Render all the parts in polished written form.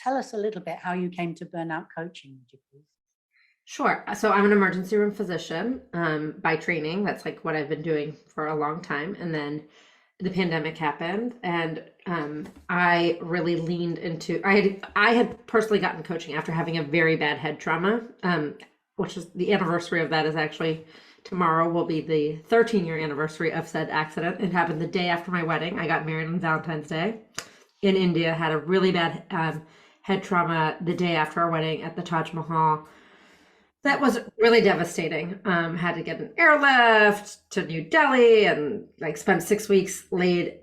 tell us a little bit how you came to burnout coaching, would you please? Sure. So I'm an emergency room physician by training. That's like what I've been doing for a long time. And then the pandemic happened, and I really leaned into. I had personally gotten coaching after having a very bad head trauma, which is the anniversary of that is actually tomorrow will be the 13-year anniversary of said accident. It happened the day after my wedding. I got married on Valentine's Day in India. Had a really bad head trauma the day after our wedding at the Taj Mahal. That was really devastating. Had to get an airlift to New Delhi and like spent 6 weeks laid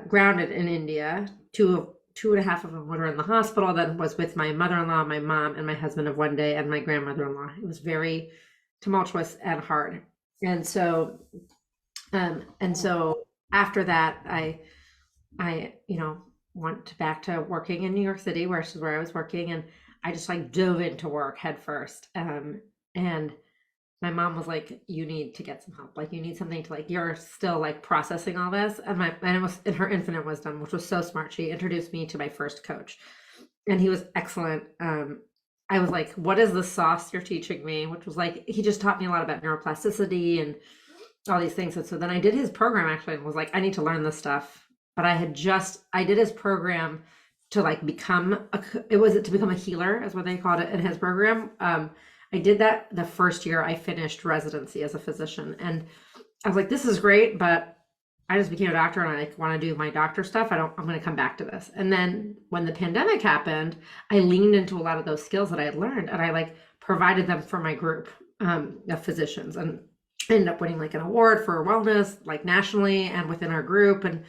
grounded in India. Two and a half of them were in the hospital. Then was with my mother-in-law, my mom, and my husband of one day, and my grandmother-in-law. It was very tumultuous and hard. And so after that, I went back to working in New York City, where I was working, and I just like dove into work head first. And my mom was like, you need to get some help. Like you need something to like, you're still like processing all this. And it was in her infinite wisdom, which was so smart. She introduced me to my first coach, and he was excellent. I was like, what is the sauce you're teaching me? Which was like, he just taught me a lot about neuroplasticity and all these things. And so then I did his program actually and was like, I need to learn this stuff. But I did his program to like become a healer is what they called it in his program. I did that the first year I finished residency as a physician, and I was like, this is great, but I just became a doctor and I like want to do my doctor stuff. I'm going to come back to this. And then when the pandemic happened, I leaned into a lot of those skills that I had learned, and I like provided them for my group of physicians, and ended up winning like an award for wellness, like nationally and within our group, and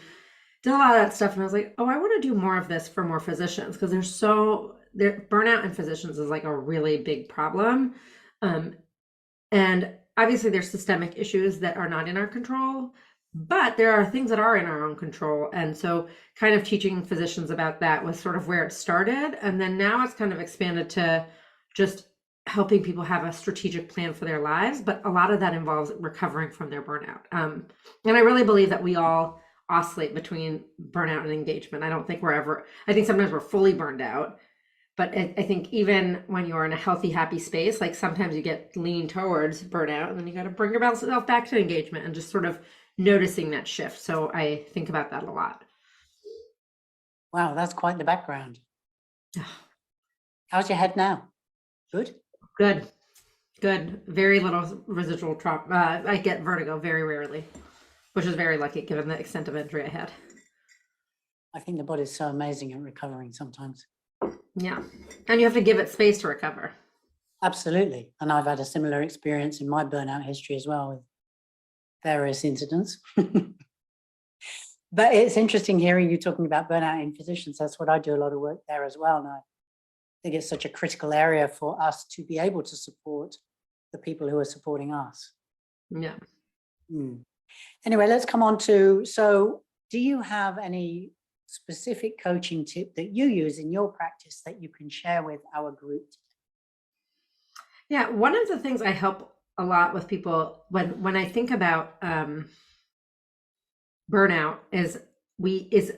did a lot of that stuff. And I was like, oh, I want to do more of this for more physicians, because burnout in physicians is like a really big problem. And obviously there's systemic issues that are not in our control, but there are things that are in our own control. And so kind of teaching physicians about that was sort of where it started. And then now it's kind of expanded to just helping people have a strategic plan for their lives. But a lot of that involves recovering from their burnout. And I really believe that we all oscillate between burnout and engagement. I think sometimes we're fully burned out, but I think even when you're in a healthy, happy space, like sometimes you get lean towards burnout, and then you got to bring yourself back to engagement and just sort of noticing that shift. So I think about that a lot. Wow, that's quite the background. How's your head now? Good? Good. Very little residual trauma. I get vertigo very rarely, which is very lucky given the extent of injury I had. I think the body's so amazing at recovering sometimes. Yeah. And you have to give it space to recover. Absolutely. And I've had a similar experience in my burnout history as well, with various incidents. But it's interesting hearing you talking about burnout in physicians. That's what I do a lot of work there as well. And I think it's such a critical area for us to be able to support the people who are supporting us. Yeah. Anyway, let's come on to, so do you have any specific coaching tip that you use in your practice that you can share with our group? Yeah, one of the things I help a lot with people when I think about burnout is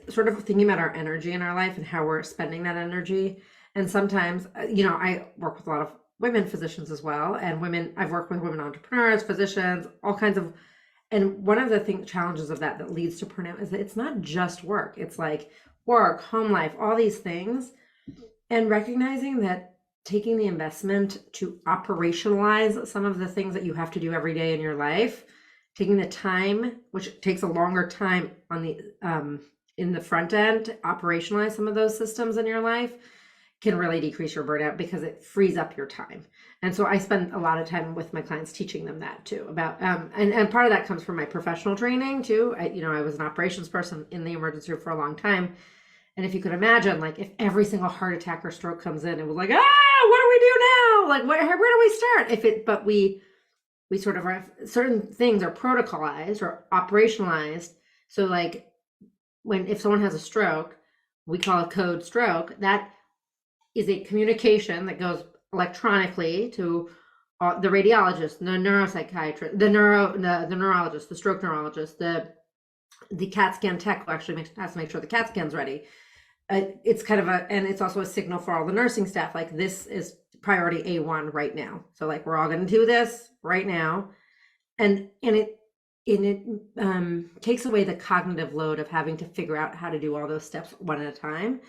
sort of thinking about our energy in our life and how we're spending that energy. And sometimes, I work with a lot of women physicians as well, and I've worked with women entrepreneurs, physicians, all kinds of. And one of the challenges of that leads to burnout is that it's not just work. It's like work, home life, all these things. And recognizing that taking the investment to operationalize some of the things that you have to do every day in your life, taking the time, which takes a longer time on the in the front end to operationalize some of those systems in your life, can really decrease your burnout because it frees up your time. And so I spend a lot of time with my clients teaching them that too, about, and part of that comes from my professional training too. I was an operations person in the emergency room for a long time. And if you could imagine, like if every single heart attack or stroke comes in, it was like, what do we do now? Like, where do we start? But we sort of are, certain things are protocolized or operationalized. So like if someone has a stroke, we call a code stroke. That is a communication that goes electronically to the radiologist, the neuropsychiatrist, the neurologist, the stroke neurologist, the CAT scan tech who actually has to make sure the CAT scan's ready. it's kind of and it's also a signal for all the nursing staff, like this is priority A1 right now. So like, we're all going to do this right now. And it takes away the cognitive load of having to figure out how to do all those steps one at a time.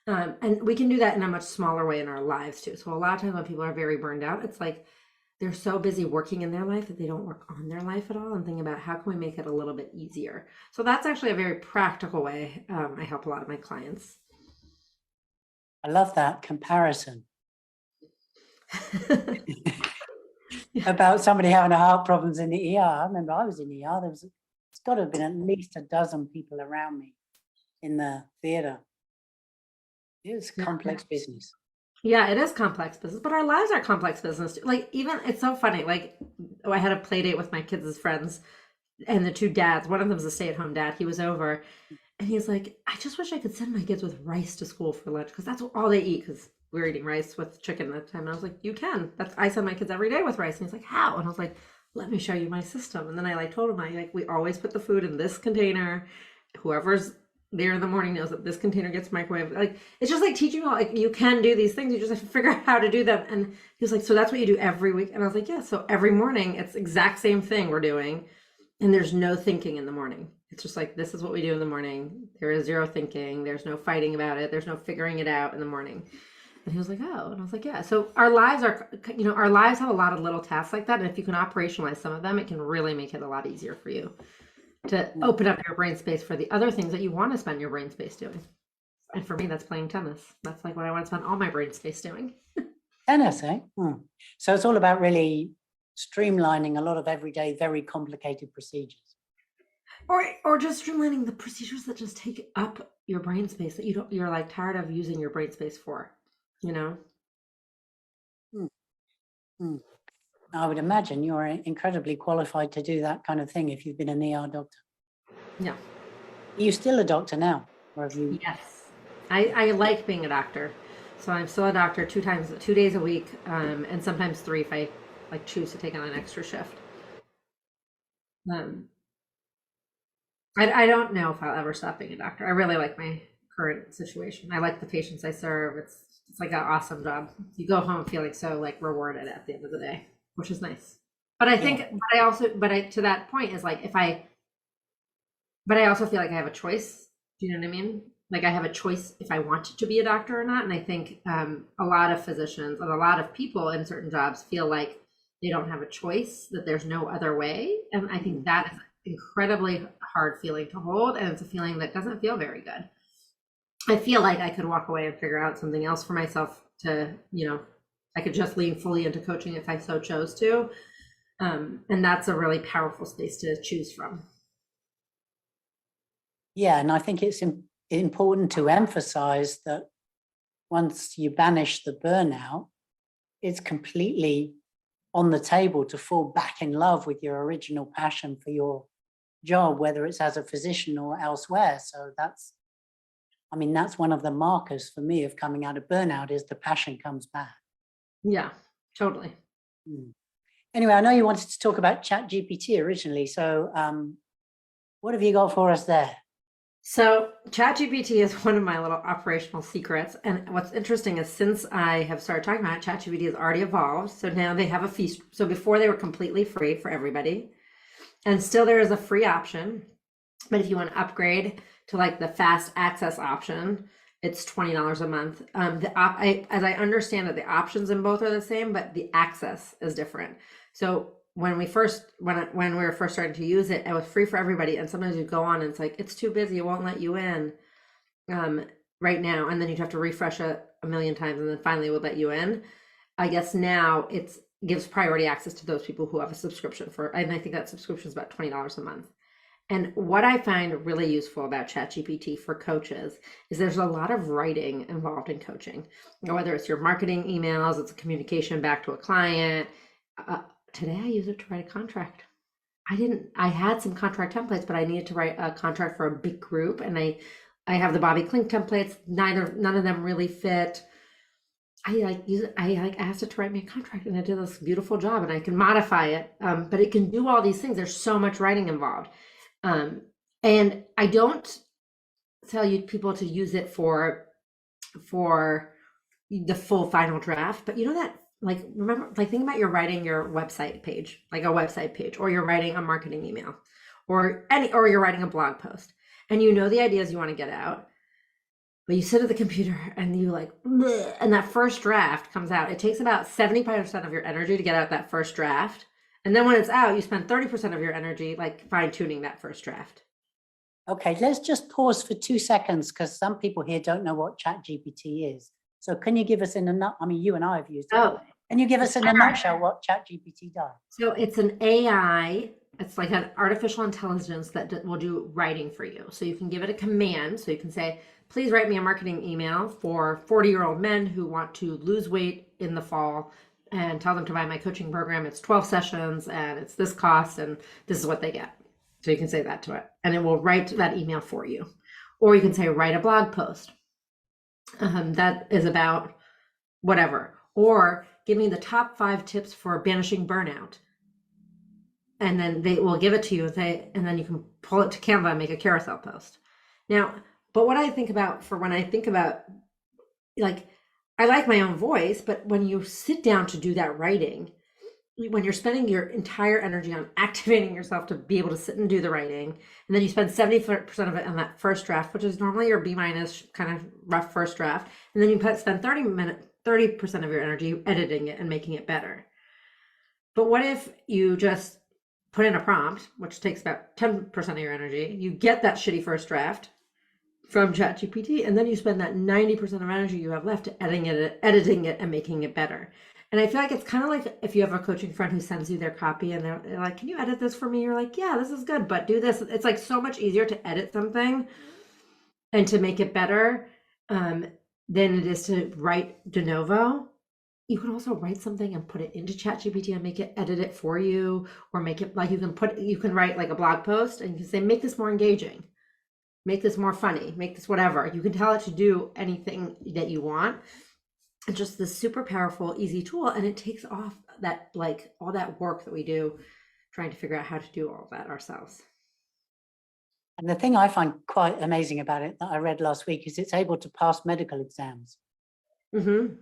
And we can do that in a much smaller way in our lives too. So a lot of times when people are very burned out, it's like they're so busy working in their life that they don't work on their life at all, and think about how can we make it a little bit easier. So that's actually a very practical way I help a lot of my clients. I love that comparison about somebody having a heart problems in the ER. I remember I was in the ER. It's got to have been at least a dozen people around me in the theater. It was complex business. Yeah, it is complex business, but our lives are complex business. Like, even it's so funny. Like, I had a play date with my kids' friends, and the two dads. One of them's a stay-at-home dad. He was over, and he's like, "I just wish I could send my kids with rice to school for lunch, because that's all they eat." Because we were eating rice with chicken at the time, and I was like, "You can. I send my kids every day with rice." And he's like, "How?" And I was like, "Let me show you my system." And then I told him, we always put the food in this container. Whoever's there in the morning knows that this container gets microwaved. Like, it's just like teaching you, you can do these things. You just have to figure out how to do them. And he was like, "So that's what you do every week?" And I was like, "Yeah." So every morning, it's exact same thing we're doing. And there's no thinking in the morning. It's just like, this is what we do in the morning. There is zero thinking. There's no fighting about it. There's no figuring it out in the morning. And he was like, "Oh." And I was like, "Yeah." So our lives our lives have a lot of little tasks like that. And if you can operationalize some of them, it can really make it a lot easier for you to open up your brain space for the other things that you want to spend your brain space doing. And for me, that's playing tennis. That's like what I want to spend all my brain space doing. Tennis, eh? So it's all about really streamlining a lot of everyday, very complicated procedures. Or just streamlining the procedures that just take up your brain space that you're like tired of using your brain space for, I would imagine you're incredibly qualified to do that kind of thing if you've been an ER doctor. Yeah. Are you still a doctor now? Or have you? Yes. I like being a doctor. So I'm still a doctor 2 days a week, and sometimes 3 if I choose to take on an extra shift. I don't know if I'll ever stop being a doctor. I really like my current situation. I like the patients I serve. It's like an awesome job. You go home feeling so rewarded at the end of the day, which is nice. But I think, to that point is but I also feel like I have a choice. Do you know what I mean? Like, I have a choice if I want to be a doctor or not. And I think a lot of physicians and a lot of people in certain jobs feel like they don't have a choice, that there's no other way. And I think that is an incredibly hard feeling to hold. And it's a feeling that doesn't feel very good. I feel like I could walk away and figure out something else for myself to, I could just lean fully into coaching if I so chose to. And that's a really powerful space to choose from. Yeah, and I think it's important to emphasize that once you banish the burnout, it's completely on the table to fall back in love with your original passion for your job, whether it's as a physician or elsewhere. So that's one of the markers for me of coming out of burnout, is the passion comes back. Yeah, totally. Anyway, I know you wanted to talk about ChatGPT originally. So what have you got for us there? So ChatGPT is one of my little operational secrets. And what's interesting is, since I have started talking about it, ChatGPT has already evolved. So now they have a fee. So before, they were completely free for everybody. And still there is a free option. But if you want to upgrade to the fast access option, it's $20 a month. As I understand it, the options in both are the same, but the access is different. So when we were first starting to use it, it was free for everybody. And sometimes you go on and it's like, it's too busy, it won't let you in right now. And then you'd have to refresh a million times, and then finally it would let you in. I guess now it gives priority access to those people who have a subscription and I think that subscription is about $20 a month. And what I find really useful about ChatGPT for coaches is there's a lot of writing involved in coaching. Whether it's your marketing emails, it's a communication back to a client. Today I use it to write a contract. I had some contract templates, but I needed to write a contract for a big group, and I have the Bobby Klink templates. None of them really fit. I asked it to write me a contract, and it did this beautiful job, and I can modify it. But it can do all these things. There's so much writing involved. And I don't tell you people to use it for for the full final draft. But you know that, like, remember, like, think about you're writing your website page, like a website page, or you're writing a marketing email, or you're writing a blog post, and you know the ideas you want to get out, but you sit at the computer and you like, bleh, and that first draft comes out. It takes about 75% of your energy to get out that first draft. And then when it's out, you spend 30% of your energy like fine tuning that first draft. Okay, let's just pause for 2 seconds because some people here don't know what ChatGPT is. So can you give us I mean, you and I have used it. Oh, Can you give us in a nutshell what ChatGPT does? so it's an AI. It's like an artificial intelligence that will do writing for you. So you can give it a command. So you can say, please write me a marketing email for 40-year-old men who want to lose weight in the fall, and tell them to buy my coaching program. It's 12 sessions and it's this cost and this is what they get. So you can say that to it and it will write that email for you. Or you can say, write a blog post that is about whatever. Or give me the top 5 tips for banishing burnout. And then they will give it to you and then you can pull it to Canva and make a carousel post. Now, but what I think about for when I think about, like, I like my own voice, but when you sit down to do that writing, when you're spending your entire energy on activating yourself to be able to sit and do the writing, and then you spend 70% of it on that first draft, which is normally your B- kind of rough first draft, and then you spend 30% of your energy editing it and making it better. But what if you just put in a prompt, which takes about 10% of your energy, you get that shitty first draft from ChatGPT, and then you spend that 90% of energy you have left editing it and making it better. And I feel like it's kind of like if you have a coaching friend who sends you their copy and they're like, can you edit this for me? You're like, yeah, this is good, but do this. It's like so much easier to edit something and to make it better than it is to write de novo. You can also write something and put it into ChatGPT and make it edit it for you, or make it like you can write like a blog post and you can say, make this more engaging, make this more funny, make this whatever. You can tell it to do anything that you want. It's just this super powerful, easy tool. And it takes off that, like, all that work that we do trying to figure out how to do all that ourselves. And the thing I find quite amazing about it that I read last week is it's able to pass medical exams. Mm-hmm.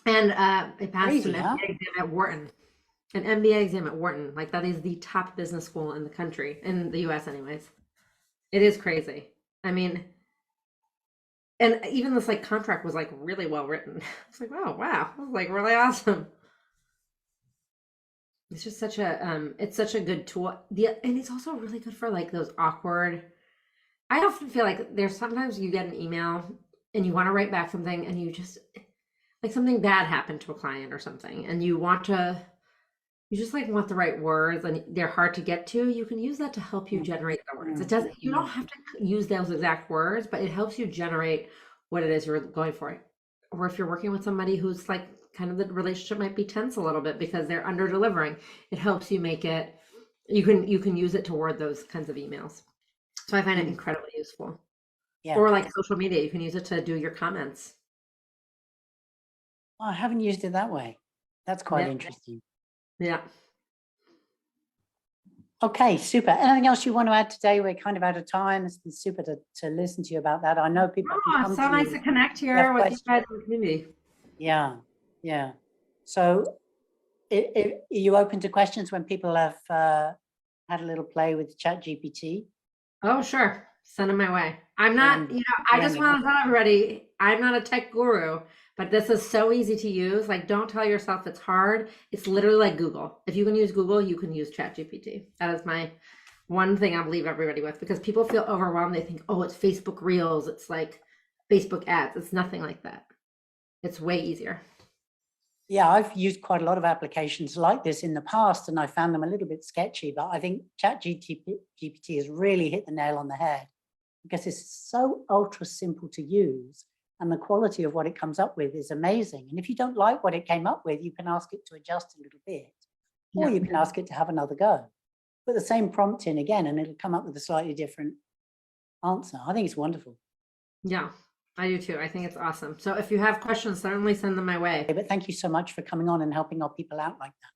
And it passed Crazy, an MBA exam at Wharton. An MBA exam at Wharton. Like, that is the top business school in the country, in the US anyways. It is crazy. I mean, and even this like contract was like really well written. It's like, oh wow, that was like really awesome. It's just such a good tool. And it's also really good for like those awkward. I often feel like there's sometimes you get an email and you want to write back something and you just, like, something bad happened to a client or something, and you just like want the right words and they're hard to get to. You can use that to help you generate the words. It doesn't, you don't have to use those exact words, but it helps you generate what it is you're going for. Or if you're working with somebody who's like, kind of the relationship might be tense a little bit because they're under delivering, it helps you make it, you can use it to word those kinds of emails. So I find it incredibly useful. Yeah. Or like social media, you can use it to do your comments. Oh, I haven't used it that way. That's quite interesting. Yeah. Okay, super. Anything else you want to add today? We're kind of out of time. It's been super to listen to you about that. I know people. Oh, it's so nice to connect here with you guys in the community. Yeah, yeah. So, are you open to questions when people have had a little play with ChatGPT? Oh, sure. Send them my way. I'm not, I just want to tell everybody, I'm not a tech guru, but this is so easy to use. Like, don't tell yourself it's hard. It's literally like Google. If you can use Google, you can use ChatGPT. That is my one thing I'll leave everybody with, because people feel overwhelmed. They think, oh, it's Facebook Reels. It's like Facebook ads. It's nothing like that. It's way easier. Yeah, I've used quite a lot of applications like this in the past, and I found them a little bit sketchy, but I think ChatGPT has really hit the nail on the head because it's so ultra simple to use, and the quality of what it comes up with is amazing. And if you don't like what it came up with, you can ask it to adjust a little bit, or you can ask it to have another go. Put the same prompt in again, and it'll come up with a slightly different answer. I think it's wonderful. Yeah, I do too. I think it's awesome. So if you have questions, certainly send them my way. But thank you so much for coming on and helping our people out like that.